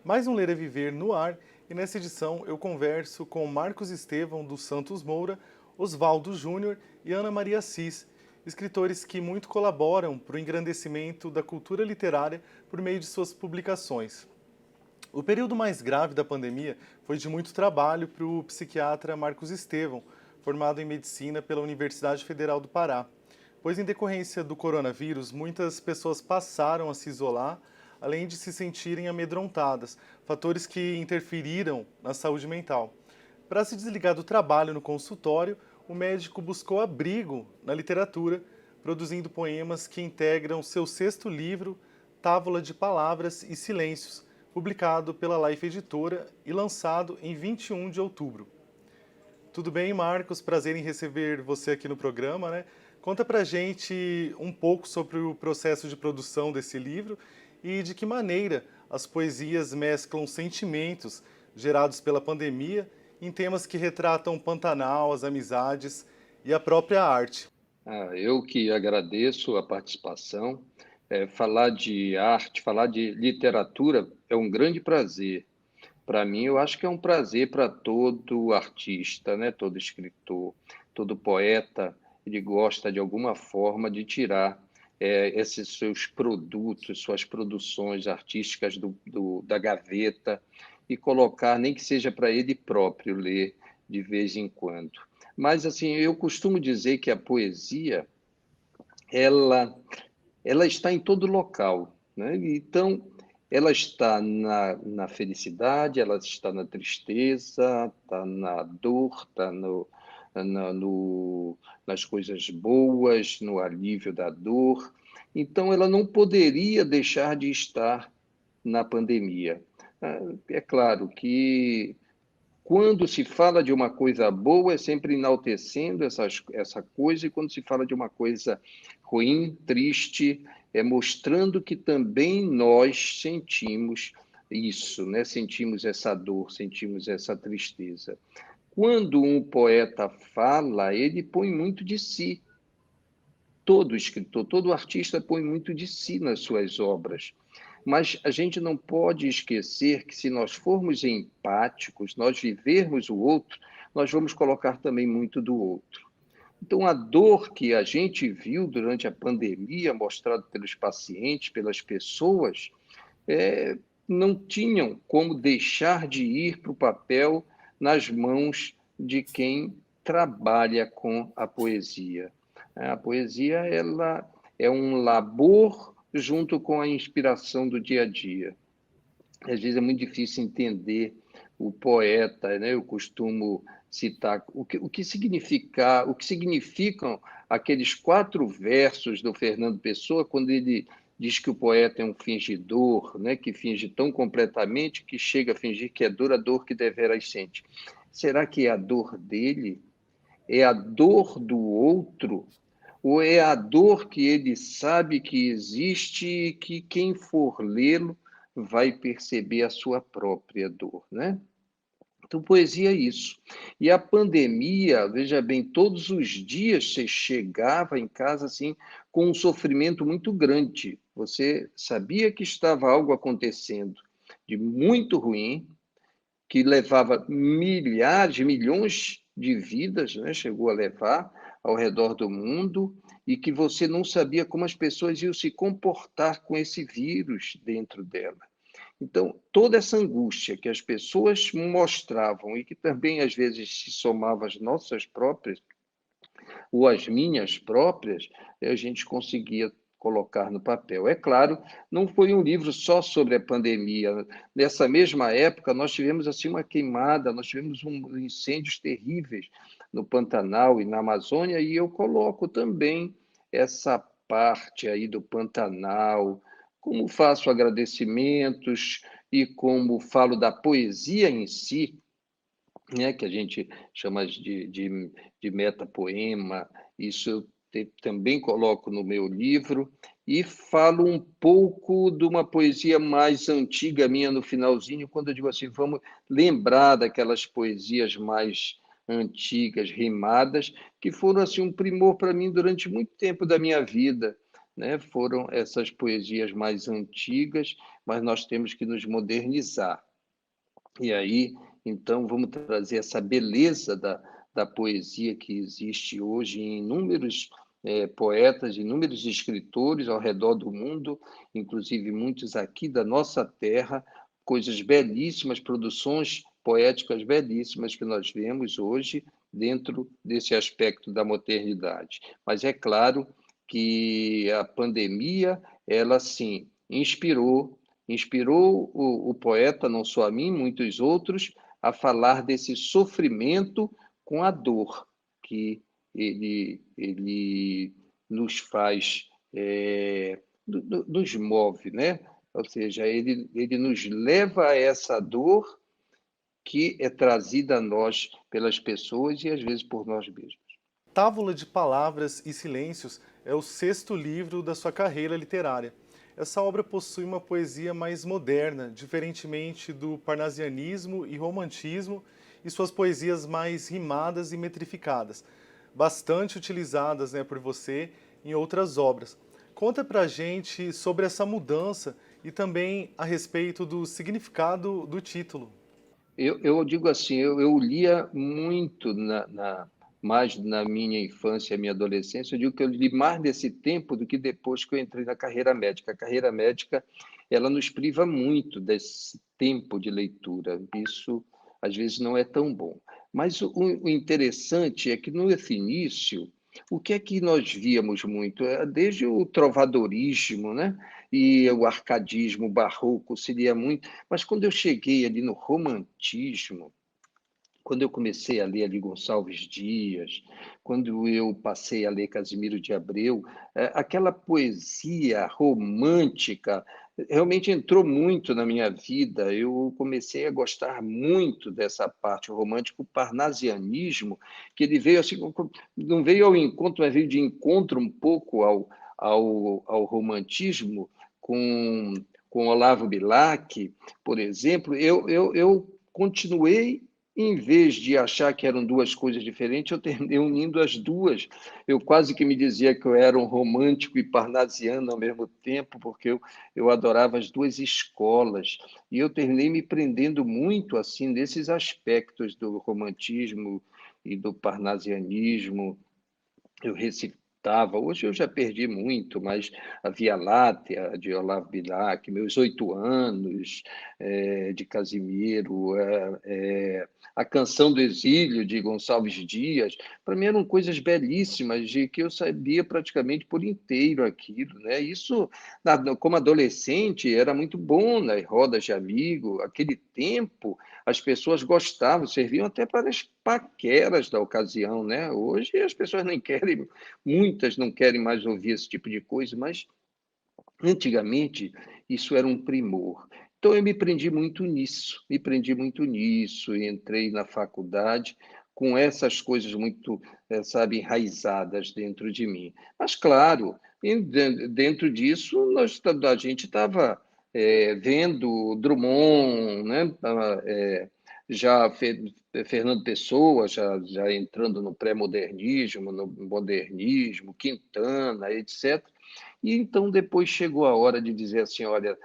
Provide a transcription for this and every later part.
Mais um Ler é Viver no ar, e nessa edição eu converso com Marcos Estevão dos Santos Moura, Oswaldo Júnior e Ana Maria Assis, escritores que muito colaboram para o engrandecimento da cultura literária por meio de suas publicações. O período mais grave da pandemia foi de muito trabalho para o psiquiatra Marcos Estevão, formado em medicina pela Universidade Federal do Pará, pois em decorrência do coronavírus, muitas pessoas passaram a se isolar, além de se sentirem amedrontadas, fatores que interferiram na saúde mental. Para se desligar do trabalho no consultório, o médico buscou abrigo na literatura, produzindo poemas que integram seu sexto livro, Távola de Palavras e Silêncios, publicado pela Life Editora e lançado em 21 de outubro. Tudo bem, Marcos? Prazer em receber você aqui no programa, né? Conta pra gente um pouco sobre o processo de produção desse livro e de que maneira as poesias mesclam sentimentos gerados pela pandemia em temas que retratam Pantanal, as amizades e a própria arte. Eu que agradeço a participação. Falar de arte, falar de literatura é um grande prazer. Para mim, eu acho que é um prazer para todo artista, né? Todo escritor, todo poeta. Ele gosta, de alguma forma, de tirar esses seus produtos, suas produções artísticas da gaveta e colocar, nem que seja para ele próprio ler de vez em quando. Mas, assim, eu costumo dizer que a poesia, ela, ela está em todo local, né? Então, ela está na felicidade, ela está na tristeza, está na dor, está na, no, nas coisas boas, no alívio da dor. Então, ela não poderia deixar de estar na pandemia. É claro que quando se fala de uma coisa boa, é sempre enaltecendo essa coisa, e quando se fala de uma coisa ruim, triste, é mostrando que também nós sentimos isso, né? Sentimos essa dor, sentimos essa tristeza. Quando um poeta fala, ele põe muito de si. Todo escritor, todo artista põe muito de si nas suas obras. Mas a gente não pode esquecer que, se nós formos empáticos, nós vivermos o outro, nós vamos colocar também muito do outro. Então, a dor que a gente viu durante a pandemia, mostrada pelos pacientes, pelas pessoas, não tinham como deixar de ir para o papel nas mãos de quem trabalha com a poesia. A poesia, ela é um labor junto com a inspiração do dia a dia. Às vezes é muito difícil entender o poeta, né? Eu costumo citar o que significam aqueles 4 versos do Fernando Pessoa, quando ele diz que o poeta é um fingidor, né? Que finge tão completamente que chega a fingir que é dor a dor que deveras sente. Será que é a dor dele? É a dor do outro? Ou é a dor que ele sabe que existe e que quem for lê-lo vai perceber a sua própria dor, né? Então, poesia é isso. E a pandemia, veja bem, todos os dias você chegava em casa assim com um sofrimento muito grande. Você sabia que estava algo acontecendo de muito ruim, que levava milhares, milhões de vidas, né? Chegou a levar ao redor do mundo, e que você não sabia como as pessoas iam se comportar com esse vírus dentro dela. Então, toda essa angústia que as pessoas mostravam e que também às vezes se somava às nossas próprias ou às minhas próprias, a gente conseguia colocar no papel. É claro, não foi um livro só sobre a pandemia. Nessa mesma época, nós tivemos assim uma queimada, nós tivemos incêndios terríveis no Pantanal e na Amazônia, e eu coloco também essa parte aí do Pantanal, como faço agradecimentos e como falo da poesia em si, né, que a gente chama de metapoema. Isso eu também coloco no meu livro, e falo um pouco de uma poesia mais antiga minha no finalzinho, quando eu digo assim, vamos lembrar daquelas poesias mais antigas, rimadas, que foram assim um primor para mim durante muito tempo da minha vida. né? Foram essas poesias mais antigas, mas nós temos que nos modernizar. E aí, então, vamos trazer essa beleza da poesia que existe hoje em inúmeros poetas, inúmeros escritores ao redor do mundo, inclusive muitos aqui da nossa terra, coisas belíssimas, produções poéticas belíssimas que nós vemos hoje dentro desse aspecto da modernidade. Mas é claro que a pandemia, ela sim, inspirou o poeta, não só a mim, muitos outros, a falar desse sofrimento com a dor que ele nos faz, nos move, né? Ou seja, ele nos leva a essa dor que é trazida a nós pelas pessoas e às vezes por nós mesmos. Távola de Palavras e Silêncios é o sexto livro da sua carreira literária. Essa obra possui uma poesia mais moderna, diferentemente do parnasianismo e romantismo, e suas poesias mais rimadas e metrificadas, bastante utilizadas, né, por você em outras obras. Conta pra gente sobre essa mudança e também a respeito do significado do título. Eu digo assim, eu lia muito mais na minha infância, minha adolescência. Eu digo que eu li mais nesse tempo do que depois que eu entrei na carreira médica. A carreira médica, ela nos priva muito desse tempo de leitura. Isso, às vezes, não é tão bom. Mas o interessante é que, no início, o que é que nós víamos muito? Desde o trovadorismo, né? E o arcadismo, o barroco, seria muito. Mas quando eu cheguei ali no romantismo, quando eu comecei a ler ali Gonçalves Dias, quando eu passei a ler Casimiro de Abreu, aquela poesia romântica realmente entrou muito na minha vida. Eu comecei a gostar muito dessa parte, o romântico parnasianismo, que ele veio assim, não veio ao encontro, mas veio de encontro um pouco ao romantismo com Olavo Bilac, por exemplo. Eu continuei, em vez de achar que eram duas coisas diferentes, eu terminei unindo as duas. Eu quase que me dizia que eu era um romântico e parnasiano ao mesmo tempo, porque eu adorava as duas escolas. E eu terminei me prendendo muito assim nesses aspectos do romantismo e do parnasianismo. Eu recitava, hoje eu já perdi muito, mas a Via Láctea, de Olavo Bilac, meus 8 anos, de Casimiro, a Canção do Exílio, de Gonçalves Dias, para mim eram coisas belíssimas, de que eu sabia praticamente por inteiro aquilo, né? Isso, como adolescente, era muito bom nas rodas de amigo, aquele tempo as pessoas gostavam, serviam até para as paqueras da ocasião, né? Hoje as pessoas nem querem, muitas não querem mais ouvir esse tipo de coisa, mas antigamente isso era um primor. Então eu me prendi muito nisso, e entrei na faculdade com essas coisas muito, sabe, enraizadas dentro de mim. Mas, claro, dentro disso, a gente estava vendo Drummond, né? Já Fernando Pessoa, já entrando no pré-modernismo, no modernismo, Quintana, etc. E então depois chegou a hora de dizer assim, olha,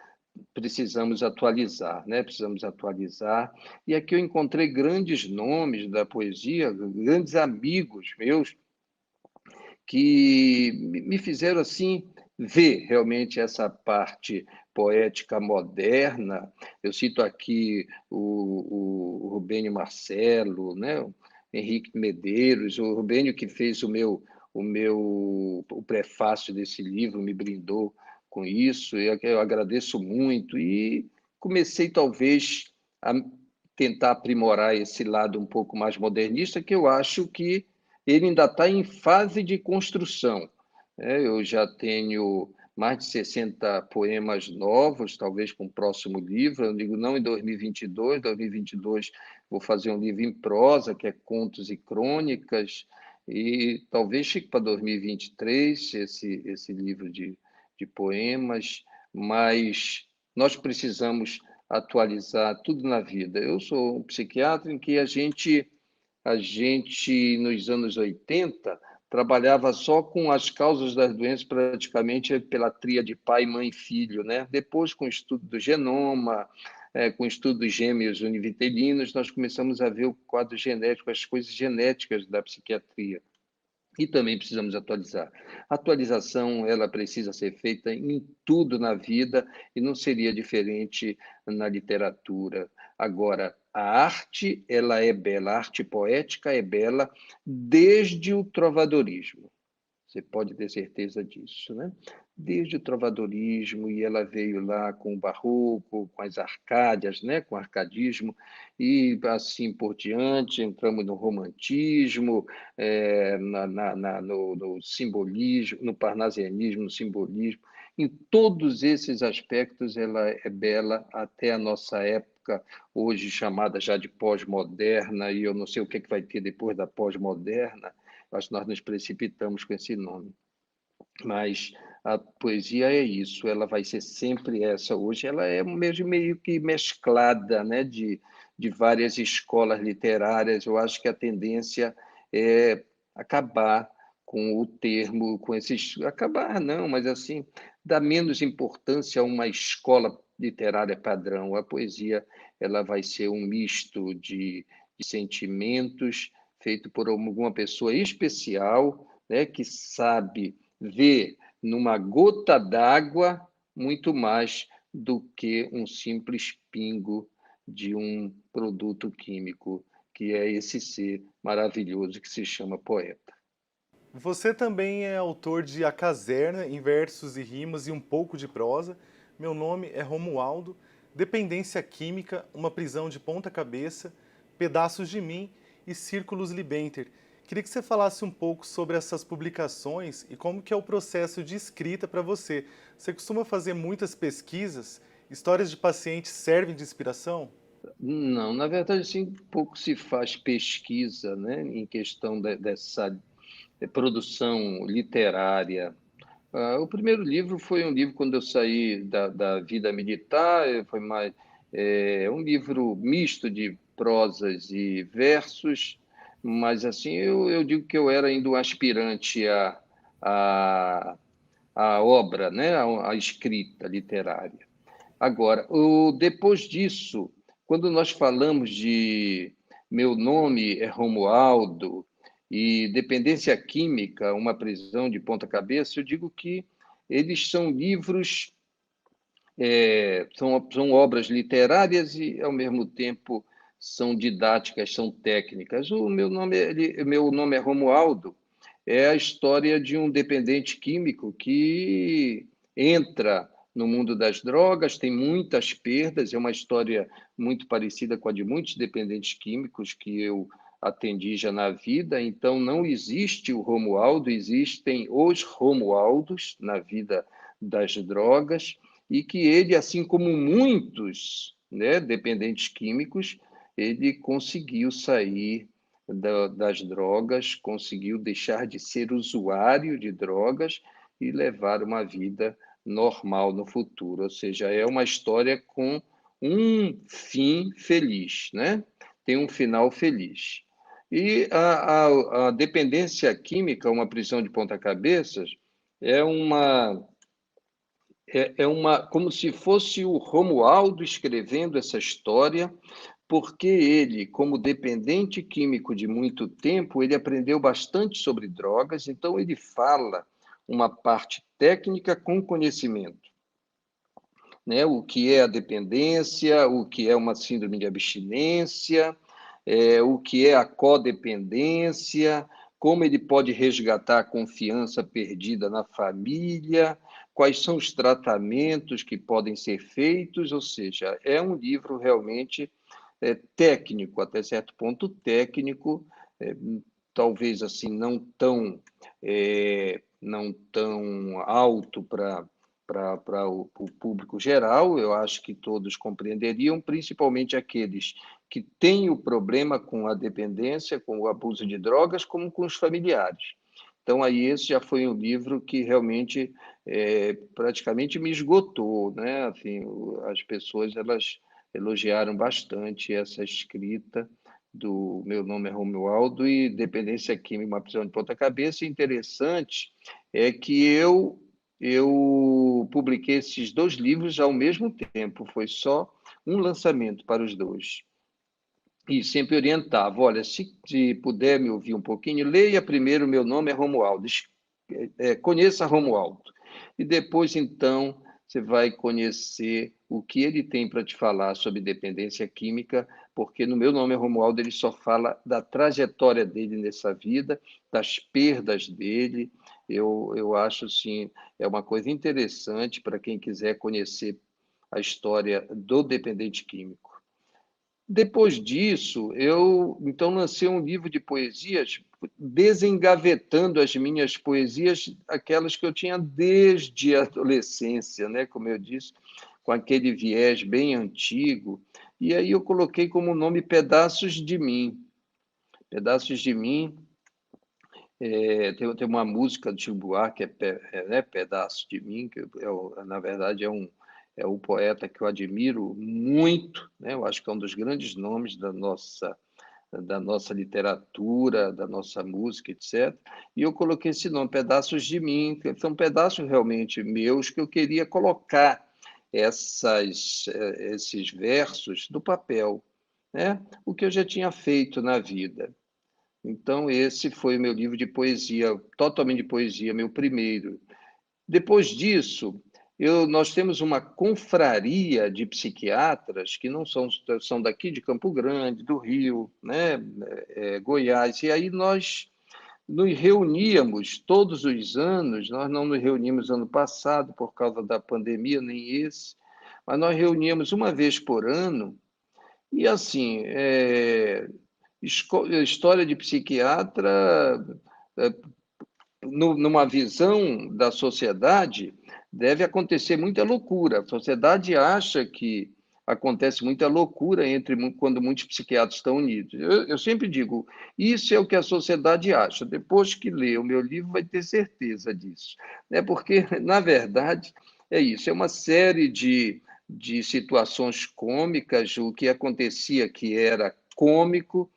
precisamos atualizar, né? Precisamos atualizar. E aqui eu encontrei grandes nomes da poesia, grandes amigos meus que me fizeram assim ver realmente essa parte poética moderna. Eu cito aqui o Rubênio Marcelo, né? O Henrique Medeiros, o Rubênio que fez o prefácio desse livro, me brindou com isso. Eu agradeço muito e comecei talvez a tentar aprimorar esse lado um pouco mais modernista, que eu acho que ele ainda está em fase de construção. Eu já tenho mais de 60 poemas novos, talvez com o próximo livro. Eu digo não em 2022, 2022 vou fazer um livro em prosa, que é Contos e Crônicas, e talvez fique para 2023 esse livro de poemas, mas nós precisamos atualizar tudo na vida. Eu sou um psiquiatra em que a gente nos anos 80, trabalhava só com as causas das doenças, praticamente pela tríade pai, mãe e filho, né? Depois, com o estudo do genoma, com o estudo dos gêmeos univitelinos, nós começamos a ver o quadro genético, as coisas genéticas da psiquiatria. E também precisamos atualizar. A atualização, ela precisa ser feita em tudo na vida e não seria diferente na literatura. Agora, a arte, ela é bela, a arte poética é bela desde o trovadorismo. Você pode ter certeza disso, né? Desde o trovadorismo, e ela veio lá com o barroco, com as arcádias, né? Com o arcadismo, e assim por diante, entramos no romantismo, no simbolismo, no parnasianismo, no simbolismo. Em todos esses aspectos, ela é bela até a nossa época, hoje chamada já de pós-moderna, e eu não sei o que vai ter depois da pós-moderna. Acho que nós nos precipitamos com esse nome. Mas a poesia é isso, ela vai ser sempre essa. Hoje ela é mesmo meio que mesclada, né, de várias escolas literárias. Eu acho que a tendência é acabar com o termo, com esses... Acabar não, mas assim, dar menos importância a uma escola literária padrão. A poesia ela vai ser um misto de sentimentos, feito por alguma pessoa especial, né, que sabe ver numa gota d'água muito mais do que um simples pingo de um produto químico, que é esse ser maravilhoso que se chama poeta. Você também é autor de A Caserna, em versos e rimas e um pouco de prosa. Meu nome é Romualdo. Dependência Química, Uma Prisão de Ponta Cabeça, Pedaços de Mim e Círculos Libenter. Queria que você falasse um pouco sobre essas publicações e como que é o processo de escrita para você. Você costuma fazer muitas pesquisas? Histórias de pacientes servem de inspiração? Não, na verdade, sim, pouco se faz pesquisa, né, em questão dessa produção literária. O primeiro livro foi um livro quando eu saí da vida militar, foi mais um livro misto de prosas e versos, mas assim eu digo que eu era ainda um aspirante à, à obra, né, à escrita literária. Agora, depois disso, quando nós falamos de Meu Nome é Romualdo e Dependência Química, Uma Prisão de Ponta Cabeça, eu digo que eles são livros, são obras literárias e, ao mesmo tempo, são didáticas, são técnicas. Meu nome é Romualdo, é a história de um dependente químico que entra no mundo das drogas, tem muitas perdas, é uma história muito parecida com a de muitos dependentes químicos que eu atendi já na vida, então não existe o Romualdo, existem os Romualdos na vida das drogas, e que ele, assim como muitos, né, dependentes químicos, ele conseguiu sair das drogas, conseguiu deixar de ser usuário de drogas e levar uma vida normal no futuro. Ou seja, é uma história com um fim feliz, né? Tem um final feliz. E a dependência química, uma prisão de ponta-cabeças, é uma como se fosse o Romualdo escrevendo essa história, porque ele, como dependente químico de muito tempo, ele aprendeu bastante sobre drogas, então ele fala uma parte técnica com conhecimento, né? O que é a dependência, o que é uma síndrome de abstinência, o que é a codependência, como ele pode resgatar a confiança perdida na família, quais são os tratamentos que podem ser feitos, ou seja, é um livro realmente técnico, até certo ponto técnico, é, talvez assim não tão alto para o público geral, eu acho que todos compreenderiam, principalmente aqueles que têm o problema com a dependência, com o abuso de drogas, como com os familiares. Então, aí esse já foi um livro que realmente praticamente me esgotou, né? Assim, as pessoas elas elogiaram bastante essa escrita, do Meu Nome é Romualdo e Dependência Química, uma prisão de ponta-cabeça. Interessante é que eu publiquei esses dois livros ao mesmo tempo, foi só um lançamento para os dois. E sempre orientava, olha, se puder me ouvir um pouquinho, leia primeiro Meu Nome é Romualdo, conheça Romualdo. E depois, então, você vai conhecer o que ele tem para te falar sobre dependência química, porque no Meu Nome é Romualdo ele só fala da trajetória dele nessa vida, das perdas dele. Eu acho, assim, é uma coisa interessante para quem quiser conhecer a história do dependente químico. Depois disso, eu então lancei um livro de poesias, desengavetando as minhas poesias, aquelas que eu tinha desde a adolescência, né? Como eu disse, com aquele viés bem antigo. E aí eu coloquei como nome Pedaços de Mim. Pedaços de Mim, tem uma música do Chico Buarque, né, Pedaços de Mim, que na verdade é um poeta que eu admiro muito, né? Eu acho que é um dos grandes nomes da nossa literatura, da nossa música, etc. E eu coloquei esse nome, Pedaços de Mim, que são pedaços realmente meus que eu queria colocar esses versos do papel, né? O que eu já tinha feito na vida. Então, esse foi o meu livro de poesia, totalmente de poesia, meu primeiro. Depois disso, nós temos uma confraria de psiquiatras que não são daqui de Campo Grande, do Rio, né, Goiás, e aí nós nos reuníamos todos os anos, nós não nos reunimos ano passado por causa da pandemia, nem esse, mas nós reuníamos uma vez por ano, e assim, história de psiquiatra, é, numa visão da sociedade, deve acontecer muita loucura. A sociedade acha que acontece muita loucura quando muitos psiquiatras estão unidos. Eu sempre digo, isso é o que a sociedade acha. Depois que lê o meu livro, vai ter certeza disso. Porque, na verdade, é isso. É uma série de situações cômicas, o que acontecia que era cômico,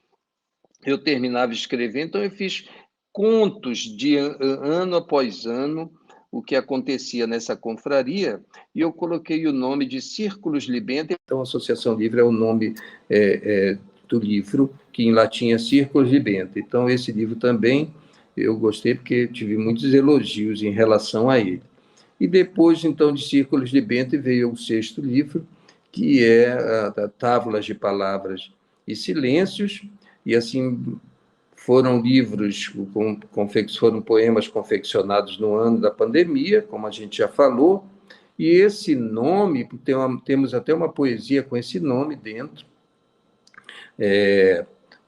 eu terminava de escrever, então eu fiz contos de ano após ano, o que acontecia nessa confraria, e eu coloquei o nome de Círculos Libenta. Então, Associação Livre é o nome do livro, que em latim é Círculos Libenta. Então, esse livro também eu gostei, porque tive muitos elogios em relação a ele. E depois, então, de Círculos Libenta, veio o sexto livro, que é a Távolas de Palavras e Silêncios, e assim foram livros, foram poemas confeccionados no ano da pandemia, como a gente já falou, e esse nome, temos até uma poesia com esse nome dentro,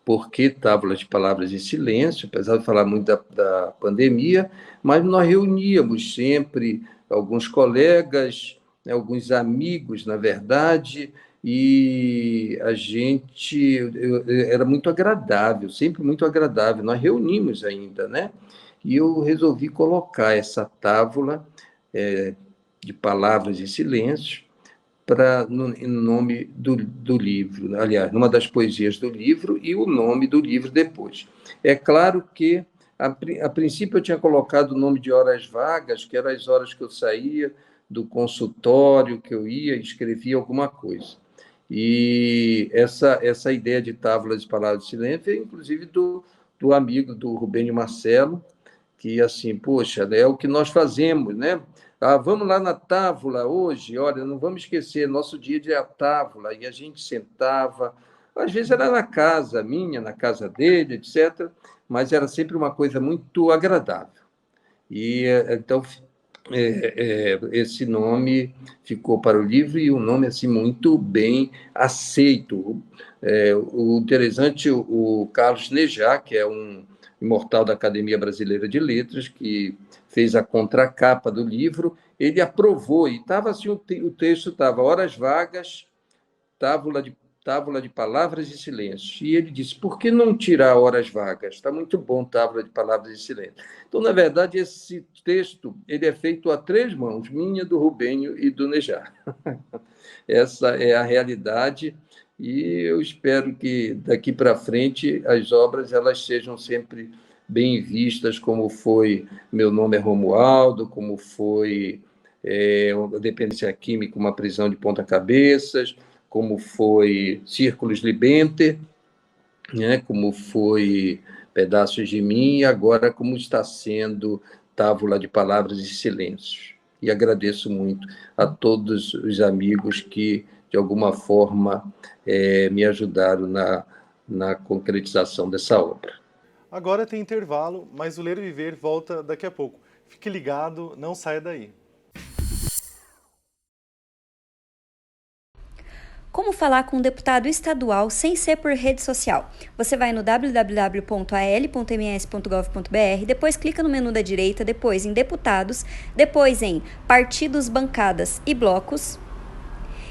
porque Távolas de Palavras e Silêncio, apesar de falar muito da pandemia, mas nós reuníamos sempre alguns colegas, né, alguns amigos, na verdade, e a gente era muito agradável, sempre muito agradável. Nós reunimos ainda, né? E eu resolvi colocar essa tábua de palavras e silêncios em nome do livro, aliás, numa das poesias do livro e o nome do livro depois. É claro que, a princípio, eu tinha colocado o nome de horas vagas, que eram as horas que eu saía do consultório, que eu ia e escrevia alguma coisa. E essa ideia de tábuas de palavras de silêncio veio, inclusive, do amigo do Rubênio Marcelo, que, assim, poxa, é o que nós fazemos, né? Vamos lá na távola hoje, olha, não vamos esquecer, nosso dia de a távola, e a gente sentava, às vezes era na casa minha, na casa dele, etc., mas era sempre uma coisa muito agradável. E, então, esse nome ficou para o livro e um nome assim muito bem aceito. O interessante, o Carlos Nejar, que é um imortal da Academia Brasileira de Letras, que fez a contracapa do livro, ele aprovou, e estava assim, o texto estava horas vagas, tábula de palavras e silêncio. E ele disse, por que não tirar horas vagas? Está muito bom, tábula de palavras e silêncio. Então, na verdade, esse texto ele é feito a três mãos, minha, do Rubênio e do Nejar. Essa é a realidade. e eu espero que daqui para frente as obras elas sejam sempre bem vistas, como foi Meu Nome é Romualdo, como foi a Dependência Química, Uma Prisão de Ponta-Cabeças, como foi Círculos Libenter, né, como foi Pedaços de Mim, e agora como está sendo Távola de Palavras e Silêncios. E agradeço muito a todos os amigos que, de alguma forma, me ajudaram na concretização dessa obra. Agora tem intervalo, mas o Ler e Viver volta daqui a pouco. Fique ligado, não saia daí. Como falar com um deputado estadual sem ser por rede social? Você vai no www.al.ms.gov.br, depois clica no menu da direita, depois em Deputados, depois em Partidos, Bancadas e Blocos.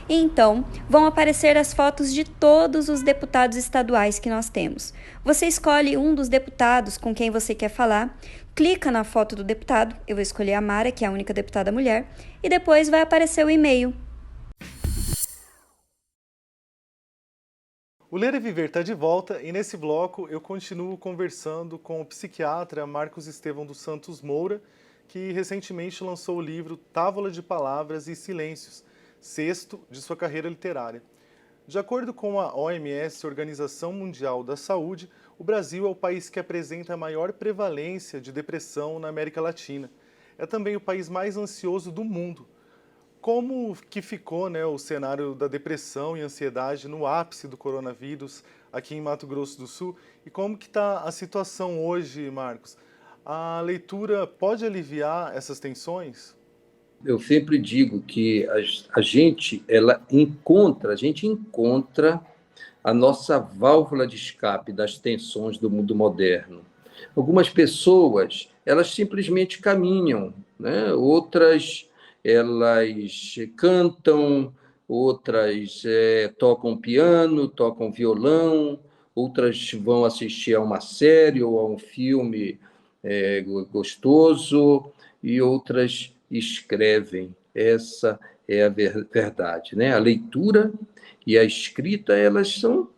E então vão aparecer as fotos de todos os deputados estaduais que nós temos. Você escolhe um dos deputados com quem você quer falar, clica na foto do deputado, eu vou escolher a Mara, que é a única deputada mulher, e depois vai aparecer o e-mail. O Ler e Viver está de volta e nesse bloco eu continuo conversando com o psiquiatra Marcos Estevão dos Santos Moura, que recentemente lançou o livro Távola de Palavras e Silêncios, sexto de sua carreira literária. De acordo com a OMS, Organização Mundial da Saúde, o Brasil é o país que apresenta a maior prevalência de depressão na América Latina. É também o país mais ansioso do mundo. Como que ficou, né, o cenário da depressão e ansiedade no ápice do coronavírus aqui em Mato Grosso do Sul? E como que está a situação hoje, Marcos? A leitura pode aliviar essas tensões? Eu sempre digo que a gente encontra a nossa válvula de escape das tensões do mundo moderno. Algumas pessoas, elas simplesmente caminham, né? Outras, elas cantam, outras tocam piano, tocam violão, outras vão assistir a uma série ou a um filme gostoso, e outras escrevem. Essa é a verdade, né? A leitura e a escrita, elas são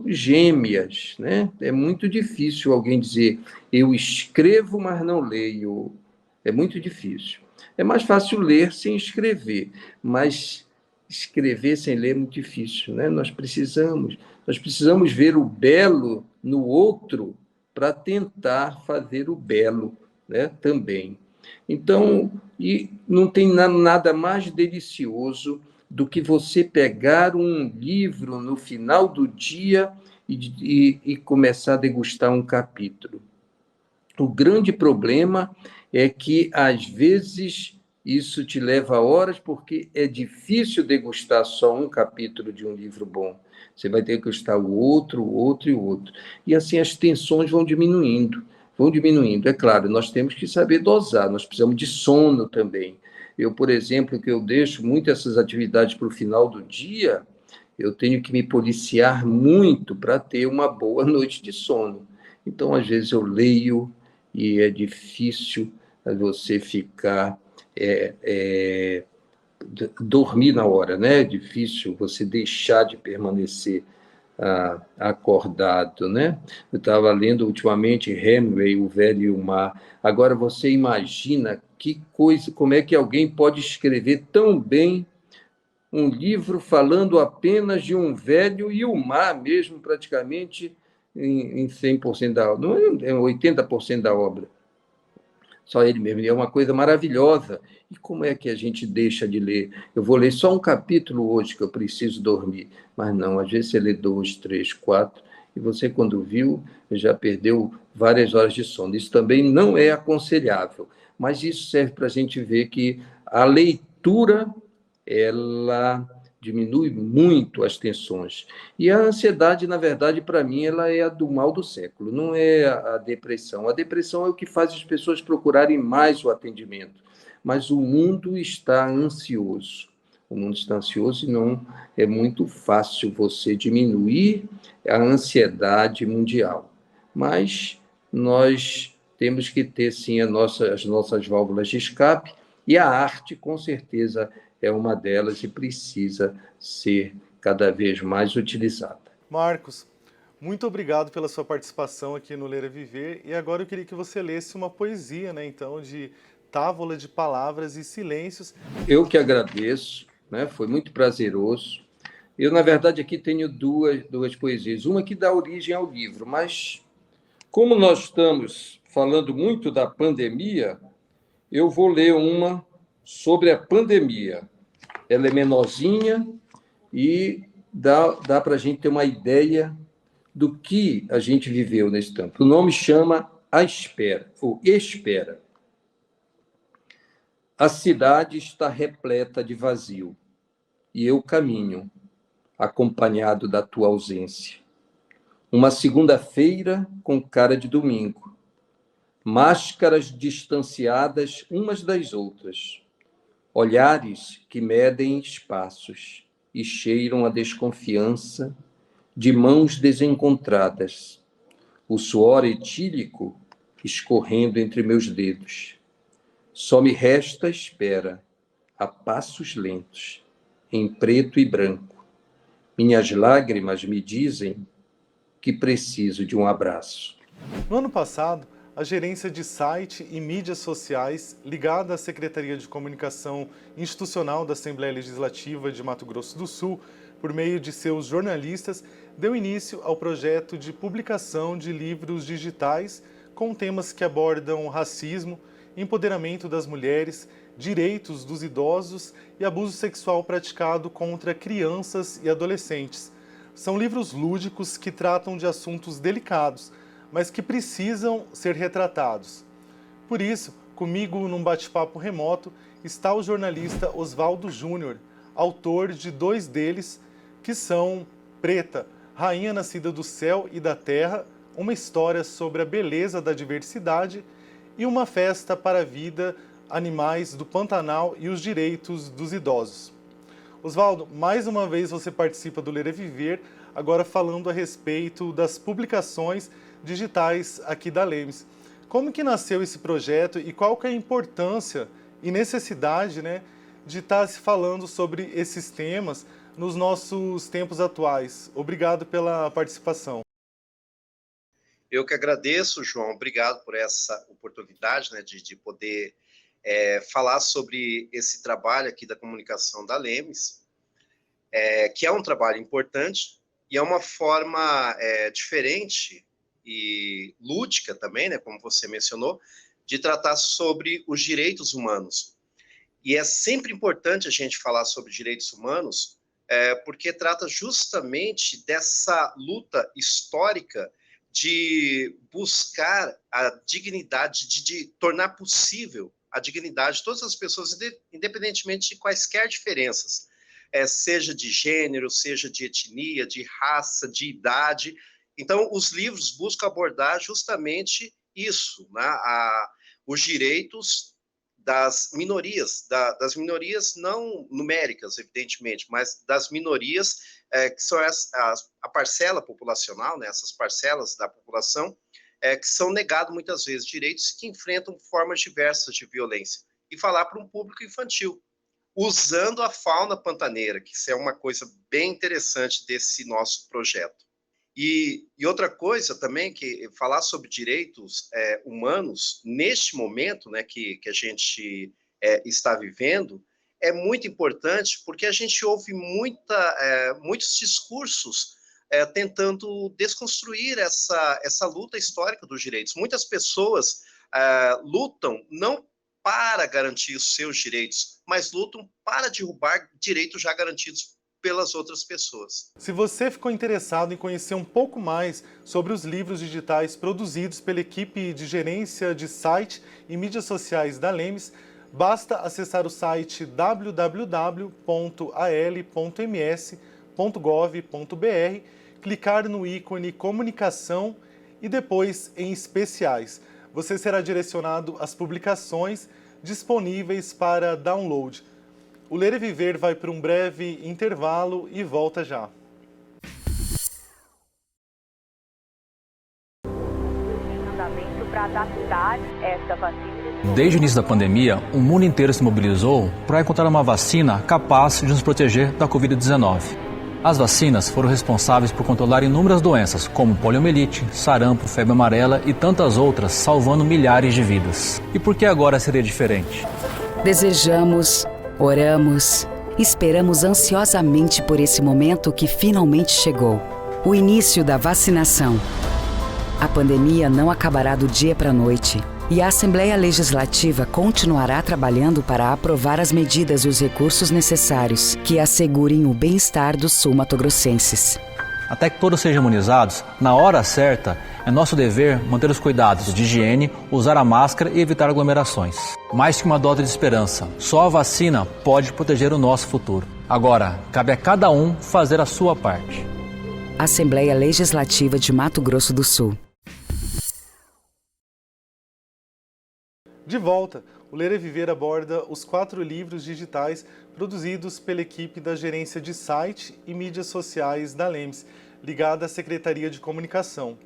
gêmeas, né? É muito difícil alguém dizer eu escrevo, mas não leio. É muito difícil. É mais fácil ler sem escrever, mas escrever sem ler é muito difícil, né? Nós precisamos ver o belo no outro para tentar fazer o belo, né? Também. Então, e não tem nada mais delicioso do que você pegar um livro no final do dia e começar a degustar um capítulo. O grande problema é que, às vezes, isso te leva horas, porque é difícil degustar só um capítulo de um livro bom. Você vai ter que degustar o outro e o outro. E assim as tensões vão diminuindo. Vão diminuindo. É claro, nós temos que saber dosar, nós precisamos de sono também. Eu, por exemplo, que eu deixo muito essas atividades para o final do dia, eu tenho que me policiar muito para ter uma boa noite de sono. Então, às vezes, eu leio e é difícil você ficar dormir na hora, né? É difícil você deixar de permanecer acordado, né? Eu estava lendo ultimamente Hemingway, O Velho e o Mar. Agora você imagina que coisa, como é que alguém pode escrever tão bem um livro falando apenas de um velho e o mar mesmo, praticamente em 100% da obra, não é 80% da obra. Só ele mesmo, e é uma coisa maravilhosa. E como é que a gente deixa de ler? Eu vou ler só um capítulo hoje, que eu preciso dormir. Mas não, às vezes você lê 2, 3, 4, e você, quando viu, já perdeu várias horas de sono. Isso também não é aconselhável, mas isso serve para a gente ver que a leitura, ela diminui muito as tensões. E a ansiedade, na verdade, para mim, ela é a do mal do século, não é a depressão. A depressão é o que faz as pessoas procurarem mais o atendimento. Mas o mundo está ansioso. O mundo está ansioso e não é muito fácil você diminuir a ansiedade mundial. Mas nós temos que ter, sim, as nossas válvulas de escape, e a arte, com certeza, é uma delas e precisa ser cada vez mais utilizada. Marcos, muito obrigado pela sua participação aqui no Ler é Viver. E agora eu queria que você lesse uma poesia, né, então, de Távola de Palavras e Silêncios. Eu que agradeço, né? Foi muito prazeroso. Eu, na verdade, aqui tenho duas poesias. Uma que dá origem ao livro, mas como nós estamos falando muito da pandemia, eu vou ler uma sobre a pandemia. Ela é menorzinha e dá para a gente ter uma ideia do que a gente viveu nesse tempo. O nome chama A Espera, ou Espera. A cidade está repleta de vazio, e eu caminho, acompanhado da tua ausência. Uma segunda-feira com cara de domingo. Máscaras distanciadas umas das outras. Olhares que medem espaços e cheiram a desconfiança de mãos desencontradas. O suor etílico escorrendo entre meus dedos. Só me resta a espera, a passos lentos, em preto e branco. Minhas lágrimas me dizem que preciso de um abraço. No ano passado, a gerência de site e mídias sociais, ligada à Secretaria de Comunicação Institucional da Assembleia Legislativa de Mato Grosso do Sul, por meio de seus jornalistas, deu início ao projeto de publicação de livros digitais com temas que abordam racismo, empoderamento das mulheres, direitos dos idosos e abuso sexual praticado contra crianças e adolescentes. São livros lúdicos que tratam de assuntos delicados, mas que precisam ser retratados. Por isso, comigo num bate-papo remoto está o jornalista Oswaldo Júnior, autor de 2 deles, que são Preta, Rainha Nascida do Céu e da Terra, uma história sobre a beleza da diversidade, e Uma Festa para a Vida, Animais do Pantanal e os Direitos dos Idosos. Oswaldo, mais uma vez você participa do Ler é Viver, agora falando a respeito das publicações digitais aqui da Lemes. Como que nasceu esse projeto e qual que é a importância e necessidade, né, de estar se falando sobre esses temas nos nossos tempos atuais? Obrigado pela participação. Eu que agradeço, João. Obrigado por essa oportunidade, né, de poder falar sobre esse trabalho aqui da comunicação da Lemes, que é um trabalho importante e é uma forma diferente e lúdica também, né, como você mencionou, de tratar sobre os direitos humanos. E é sempre importante a gente falar sobre direitos humanos, porque trata justamente dessa luta histórica de buscar a dignidade, de tornar possível a dignidade de todas as pessoas, independentemente de quaisquer diferenças, seja de gênero, seja de etnia, de raça, de idade. Então, os livros buscam abordar justamente isso, né? Os direitos das minorias não numéricas, evidentemente, mas das minorias, que são a parcela populacional, né? Essas parcelas da população, que são negados muitas vezes direitos que enfrentam formas diversas de violência. E falar para um público infantil, usando a fauna pantaneira, que isso é uma coisa bem interessante desse nosso projeto. E outra coisa também, que falar sobre direitos humanos, neste momento, né, que a gente está vivendo, é muito importante, porque a gente ouve muitos discursos tentando desconstruir essa luta histórica dos direitos. Muitas pessoas lutam não para garantir os seus direitos, mas lutam para derrubar direitos já garantidos pelas outras pessoas. Se você ficou interessado em conhecer um pouco mais sobre os livros digitais produzidos pela equipe de gerência de site e mídias sociais da Lemes, basta acessar o site www.al.ms.gov.br, clicar no ícone Comunicação e depois em Especiais. Você será direcionado às publicações disponíveis para download. O Ler é Viver vai para um breve intervalo e volta já. Desde o início da pandemia, o mundo inteiro se mobilizou para encontrar uma vacina capaz de nos proteger da Covid-19. As vacinas foram responsáveis por controlar inúmeras doenças, como poliomielite, sarampo, febre amarela e tantas outras, salvando milhares de vidas. E por que agora seria diferente? Desejamos, oramos, esperamos ansiosamente por esse momento que finalmente chegou. O início da vacinação. A pandemia não acabará do dia para a noite. E a Assembleia Legislativa continuará trabalhando para aprovar as medidas e os recursos necessários que assegurem o bem-estar dos sul-matogrossenses. Até que todos sejam imunizados, na hora certa, é nosso dever manter os cuidados de higiene, usar a máscara e evitar aglomerações. Mais que uma dose de esperança, só a vacina pode proteger o nosso futuro. Agora, cabe a cada um fazer a sua parte. Assembleia Legislativa de Mato Grosso do Sul. De volta, o Ler é Viver aborda os 4 livros digitais produzidos pela equipe da Gerência de Site e Mídias Sociais da LEMS, ligada à Secretaria de Comunicação.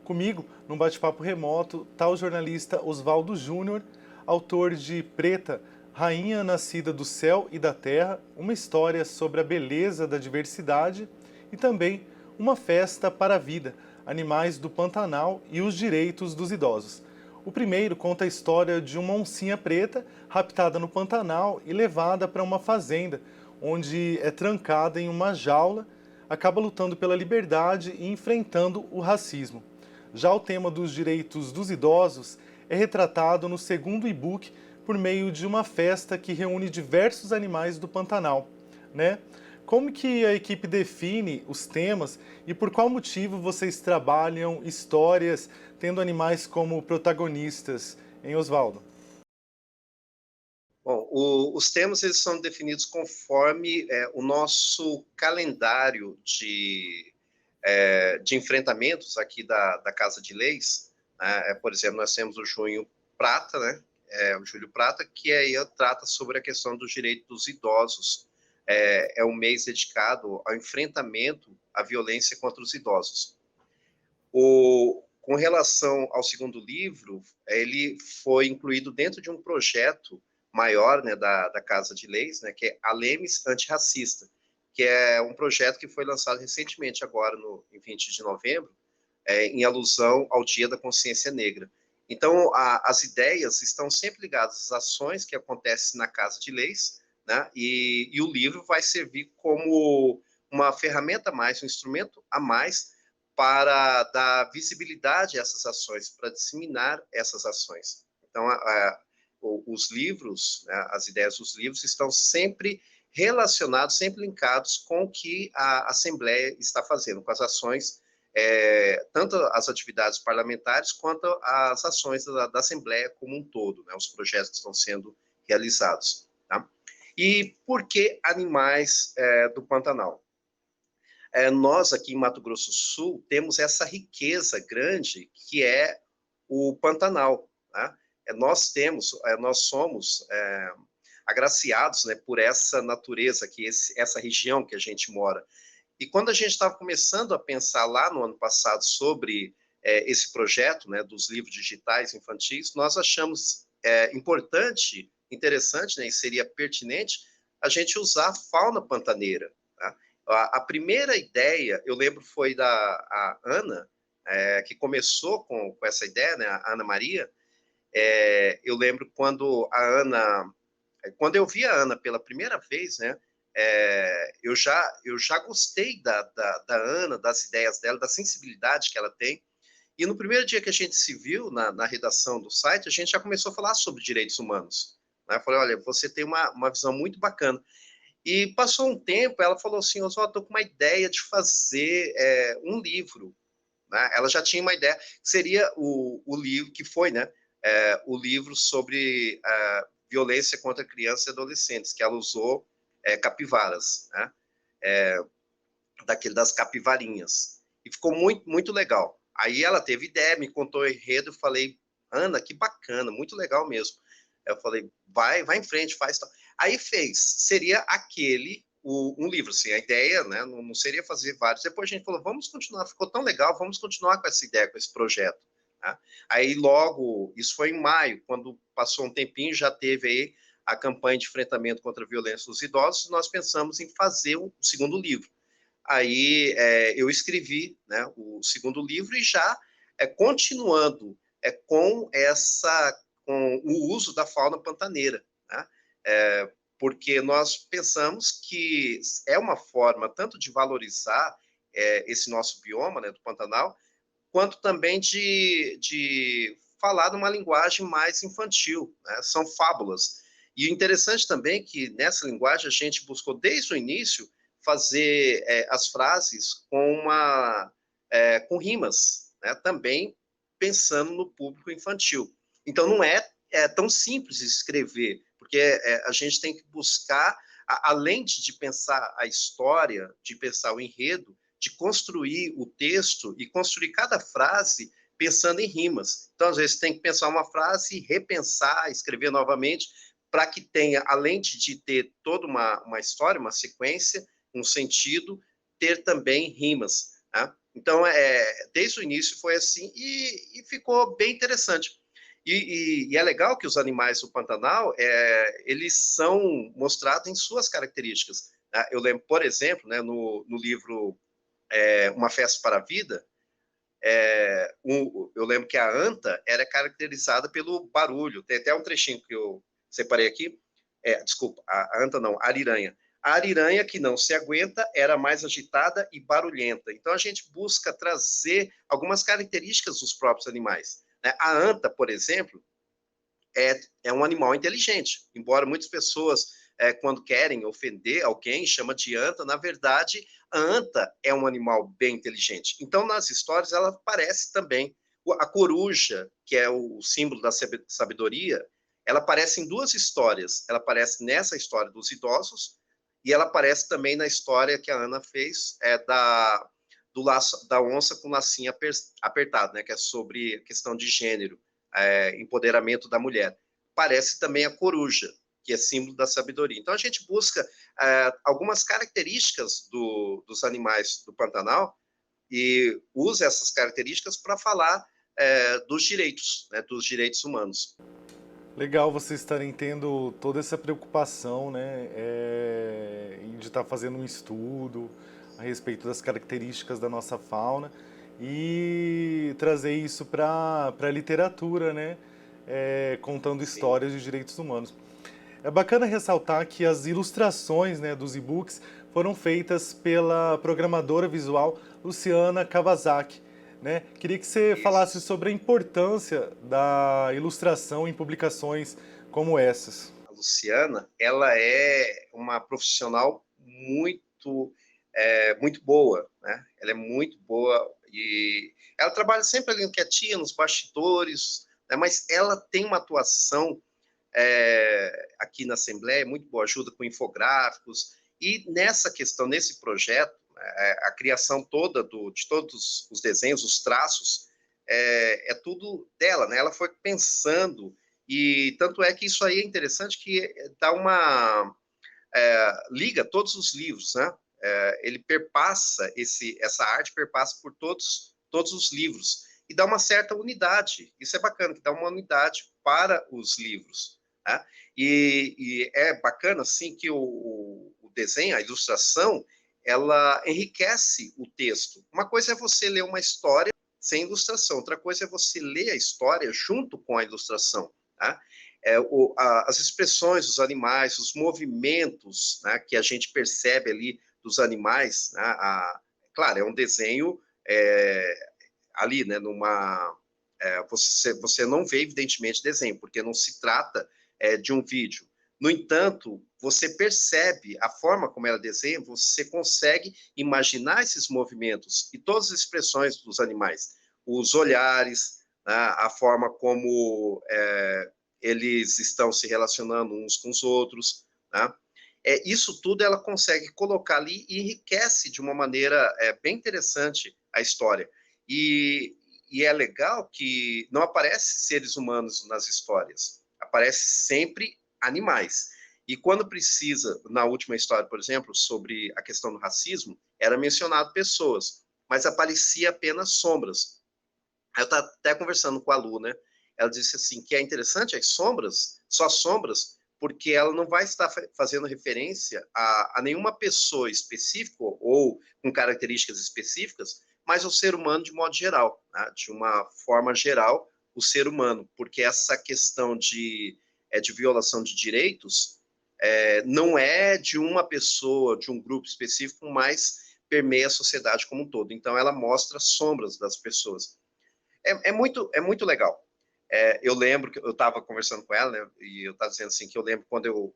Comigo, num bate-papo remoto, está o jornalista Oswaldo Júnior, autor de Preta, Rainha Nascida do Céu e da Terra, uma história sobre a beleza da diversidade, e também Uma Festa para a Vida, Animais do Pantanal e os Direitos dos Idosos. O primeiro conta a história de uma oncinha preta raptada no Pantanal e levada para uma fazenda, onde é trancada em uma jaula, acaba lutando pela liberdade e enfrentando o racismo. Já o tema dos direitos dos idosos é retratado no segundo e-book por meio de uma festa que reúne diversos animais do Pantanal, né? Como que a equipe define os temas e por qual motivo vocês trabalham histórias tendo animais como protagonistas, hein, Oswaldo? Bom, os temas eles são definidos conforme o nosso calendário de enfrentamentos aqui da Casa de Leis. Né? Por exemplo, nós temos o Junho Prata, né? O Julho Prata, que aí trata sobre a questão do direito dos idosos. É um mês dedicado ao enfrentamento à violência contra os idosos. Com relação ao segundo livro, ele foi incluído dentro de um projeto maior, né, da Casa de Leis, né, que é a LEMS Antirracista, que é um projeto que foi lançado recentemente, agora em 20 de novembro, em alusão ao Dia da Consciência Negra. Então, as ideias estão sempre ligadas às ações que acontecem na Casa de Leis, né, e o livro vai servir como uma ferramenta a mais, um instrumento a mais para dar visibilidade a essas ações, para disseminar essas ações. Então, os livros, né, as ideias dos livros estão sempre relacionados, sempre linkados com o que a Assembleia está fazendo, com as ações, tanto as atividades parlamentares, quanto as ações da Assembleia como um todo, né, os projetos que estão sendo realizados. Tá? E por que animais do Pantanal? Nós aqui em Mato Grosso do Sul temos essa riqueza grande que é o Pantanal. Né? Nós somos agraciados, né, por essa natureza, essa região que a gente mora. E quando a gente estava começando a pensar lá no ano passado sobre esse projeto, né, dos livros digitais infantis, nós achamos importante, interessante, né, e seria pertinente a gente usar a fauna pantaneira. Tá? A primeira ideia, eu lembro, foi a Ana, que começou com essa ideia, né, a Ana Maria. Eu lembro quando eu vi a Ana pela primeira vez, né, eu já gostei da Ana, das ideias dela, da sensibilidade que ela tem. E no primeiro dia que a gente se viu na redação do site, a gente já começou a falar sobre direitos humanos. Né? Eu falei, olha, você tem uma visão muito bacana. E passou um tempo, ela falou assim, Oswaldo, estou com uma ideia de fazer um livro. Né? Ela já tinha uma ideia, que seria o livro, que foi, né, o livro sobre violência contra crianças e adolescentes, que ela usou capivaras, né? Das capivarinhas. E ficou muito, muito legal. Aí ela teve ideia, me contou o enredo, eu falei, Ana, que bacana, muito legal mesmo. Eu falei, vai em frente, faz tal. Aí seria um livro, assim, a ideia, né, não seria fazer vários. Depois a gente falou, vamos continuar, ficou tão legal, vamos continuar com essa ideia, com esse projeto. Tá? Aí logo, isso foi em maio, quando passou um tempinho, já teve aí a campanha de enfrentamento contra a violência dos idosos, nós pensamos em fazer um segundo livro. aí eu escrevi, né, o segundo livro e já continuando com o uso da fauna pantaneira, né? Porque nós pensamos que é uma forma tanto de valorizar esse nosso bioma, né, do Pantanal, quanto também de falar numa linguagem mais infantil, né? São fábulas. E o interessante também é que nessa linguagem a gente buscou desde o início fazer as frases com rimas, né? Também pensando no público infantil. Então não é tão simples escrever, porque a gente tem que buscar, além de pensar a história, de pensar o enredo, de construir o texto e construir cada frase pensando em rimas. Então, às vezes, tem que pensar uma frase, repensar, escrever novamente, para que tenha, além de ter toda uma história, uma sequência, um sentido, ter também rimas. Né? Então, desde o início foi assim e ficou bem interessante. E é legal que os animais do Pantanal, eles são mostrados em suas características. Né? Eu lembro, por exemplo, né, no livro Uma Festa para a Vida, eu lembro que a anta era caracterizada pelo barulho. Tem até um trechinho que eu separei aqui. Desculpa, a anta não, a ariranha. A ariranha que não se aguenta era mais agitada e barulhenta. Então a gente busca trazer algumas características dos próprios animais. Né? A anta, por exemplo, é um animal inteligente, embora muitas pessoas, quando querem ofender alguém, chama de anta, na verdade, a anta é um animal bem inteligente. Então, nas histórias, ela aparece também. A coruja, que é o símbolo da sabedoria, ela aparece em duas histórias. Ela aparece nessa história dos idosos e ela aparece também na história que a Ana fez, do laço da onça com o lacinho apertado, né, que é sobre a questão de gênero, empoderamento da mulher. Parece também a coruja, que é símbolo da sabedoria. Então, a gente busca algumas características dos animais do Pantanal e usa essas características para falar dos direitos, né, dos direitos humanos. Legal vocês estarem tendo toda essa preocupação, né, de estar fazendo um estudo a respeito das características da nossa fauna e trazer isso para a literatura, né, contando histórias de direitos humanos. É bacana ressaltar que as ilustrações, né, dos e-books foram feitas pela programadora visual Luciana Kawasaki. Né? Queria que você falasse sobre a importância da ilustração em publicações como essas. A Luciana, ela é uma profissional muito boa, né? Ela é muito boa e ela trabalha sempre ali quietinha, nos bastidores, né? Mas ela tem uma atuação aqui na Assembleia muito boa, ajuda com infográficos e nessa questão, nesse projeto, a criação toda de todos os desenhos, os traços, é tudo dela, né? Ela foi pensando, e tanto é que isso aí é interessante que dá liga todos os livros, né? Ele perpassa, essa arte perpassa por todos os livros, e dá uma certa unidade, isso é bacana, que dá uma unidade para os livros. Né? E é bacana, assim, que o desenho, a ilustração, ela enriquece o texto. Uma coisa é você ler uma história sem ilustração, outra coisa é você ler a história junto com a ilustração. Tá? As expressões dos animais, os movimentos, né, que a gente percebe ali dos animais, né, claro, é um desenho ali, né, você não vê, evidentemente, desenho, porque não se trata de um vídeo. No entanto, você percebe a forma como ela desenha, você consegue imaginar esses movimentos e todas as expressões dos animais, os olhares, né, a forma como eles estão se relacionando uns com os outros. Né? Isso tudo ela consegue colocar ali e enriquece de uma maneira bem interessante a história. E é legal que não aparece seres humanos nas histórias, aparece sempre animais. E quando precisa, na última história, por exemplo, sobre a questão do racismo, era mencionado pessoas, mas aparecia apenas sombras. Eu estava até conversando com a Lu, né? Ela disse assim, que é interessante as sombras, só sombras, porque ela não vai estar fazendo referência a nenhuma pessoa específica ou com características específicas, mas ao ser humano de modo geral, né? De uma forma geral, o ser humano, porque essa questão de violação de direitos não é de uma pessoa, de um grupo específico, mas permeia a sociedade como um todo. Então, ela mostra sombras das pessoas. É muito legal. Eu lembro que eu estava conversando com ela, né, e eu estava dizendo assim, que eu lembro quando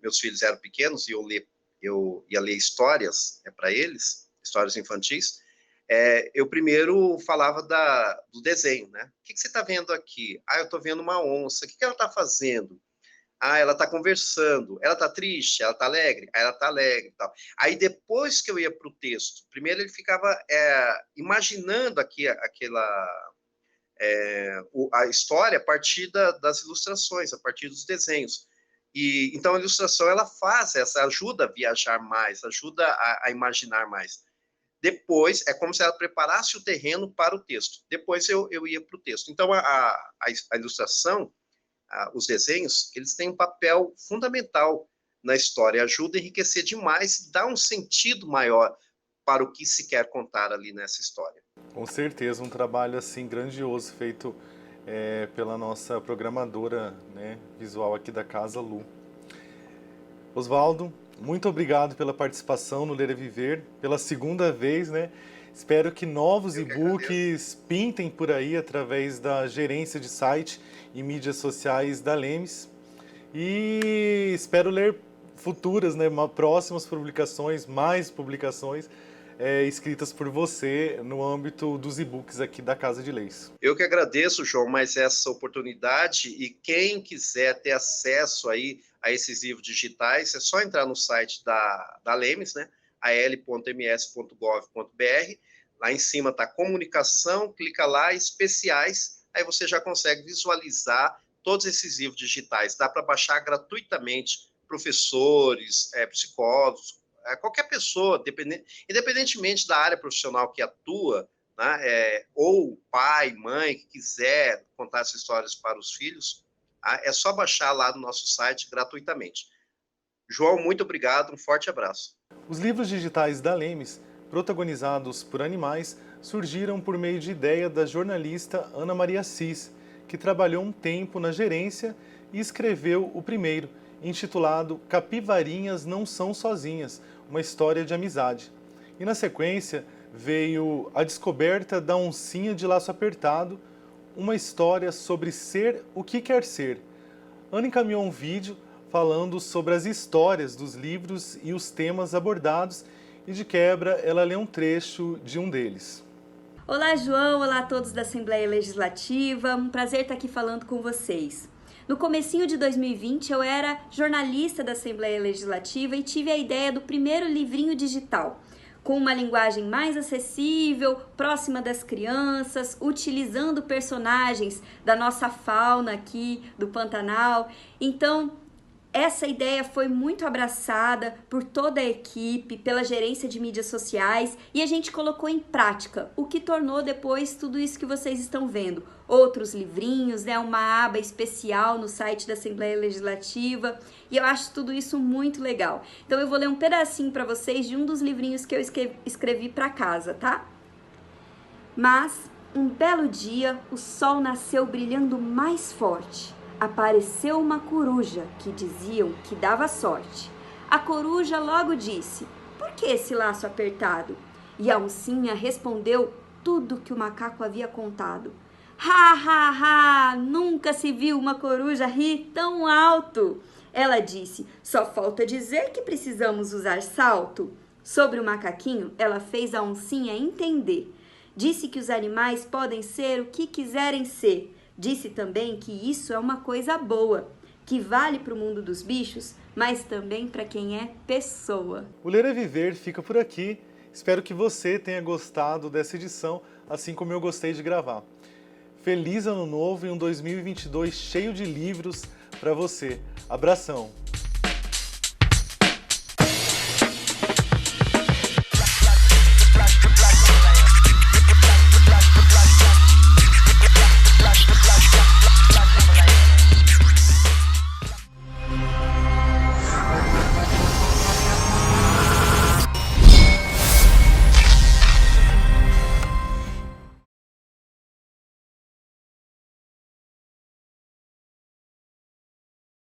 meus filhos eram pequenos e eu ia ler histórias para eles, histórias infantis, eu primeiro falava do desenho, né? O que você está vendo aqui? Eu estou vendo uma onça. O que ela está fazendo? Ela está conversando. Ela está triste? Ela está alegre? Ela está alegre. Tal. Aí, depois que eu ia para o texto, primeiro ele ficava imaginando aqui a história a partir das ilustrações, a partir dos desenhos. Então, a ilustração, ela ajuda a viajar mais, ajuda a imaginar mais. Depois, é como se ela preparasse o terreno para o texto. Depois eu ia para o texto. Então, a ilustração, os desenhos, eles têm um papel fundamental na história, ajuda a enriquecer demais, dá um sentido maior para o que se quer contar ali nessa história. Com certeza, um trabalho assim grandioso feito pela nossa programadora, né, visual aqui da Casa Lu. Oswaldo, muito obrigado pela participação no Ler é Viver, pela segunda vez, né? Espero que novos e-books pintem por aí através da gerência de site e mídias sociais da Lemes. E espero ler futuras, né, próximas publicações, mais publicações escritas por você no âmbito dos e-books aqui da Casa de Leis. Eu que agradeço, João, mais essa oportunidade, e quem quiser ter acesso aí a esses livros digitais, é só entrar no site da Lemes, né, al.ms.gov.br, lá em cima está comunicação, clica lá, especiais, aí você já consegue visualizar todos esses livros digitais, dá para baixar gratuitamente, professores, psicólogos, qualquer pessoa, independentemente da área profissional que atua, né, ou pai, mãe, que quiser contar essas histórias para os filhos, é só baixar lá no nosso site gratuitamente. João, muito obrigado, um forte abraço. Os livros digitais da Lemes, protagonizados por animais, surgiram por meio de ideia da jornalista Ana Maria Assis, que trabalhou um tempo na gerência e escreveu o primeiro, intitulado Capivarinhas Não São Sozinhas, uma história de amizade. E na sequência veio A Descoberta da Oncinha de Laço Apertado, uma história sobre ser o que quer ser. Ana encaminhou um vídeo falando sobre as histórias dos livros e os temas abordados, e de quebra ela lê um trecho de um deles. Olá, João, olá a todos da Assembleia Legislativa, um prazer estar aqui falando com vocês. No comecinho de 2020, eu era jornalista da Assembleia Legislativa e tive a ideia do primeiro livrinho digital, com uma linguagem mais acessível, próxima das crianças, utilizando personagens da nossa fauna aqui do Pantanal. Então, essa ideia foi muito abraçada por toda a equipe, pela gerência de mídias sociais, e a gente colocou em prática, o que tornou depois tudo isso que vocês estão vendo. Outros livrinhos, né, uma aba especial no site da Assembleia Legislativa, e eu acho tudo isso muito legal. Então eu vou ler um pedacinho para vocês de um dos livrinhos que eu escrevi para casa, tá? Mas, um belo dia, o sol nasceu brilhando mais forte. Apareceu uma coruja que diziam que dava sorte. A coruja logo disse: "Por que esse laço apertado?" E a oncinha respondeu tudo que o macaco havia contado. "Ha, ha, ha! Nunca se viu uma coruja rir tão alto!" Ela disse: "Só falta dizer que precisamos usar salto." Sobre o macaquinho, ela fez a oncinha entender. Disse que os animais podem ser o que quiserem ser. Disse também que isso é uma coisa boa, que vale para o mundo dos bichos, mas também para quem é pessoa. O Ler é Viver fica por aqui. Espero que você tenha gostado dessa edição, assim como eu gostei de gravar. Feliz Ano Novo e um 2022 cheio de livros para você. Abração!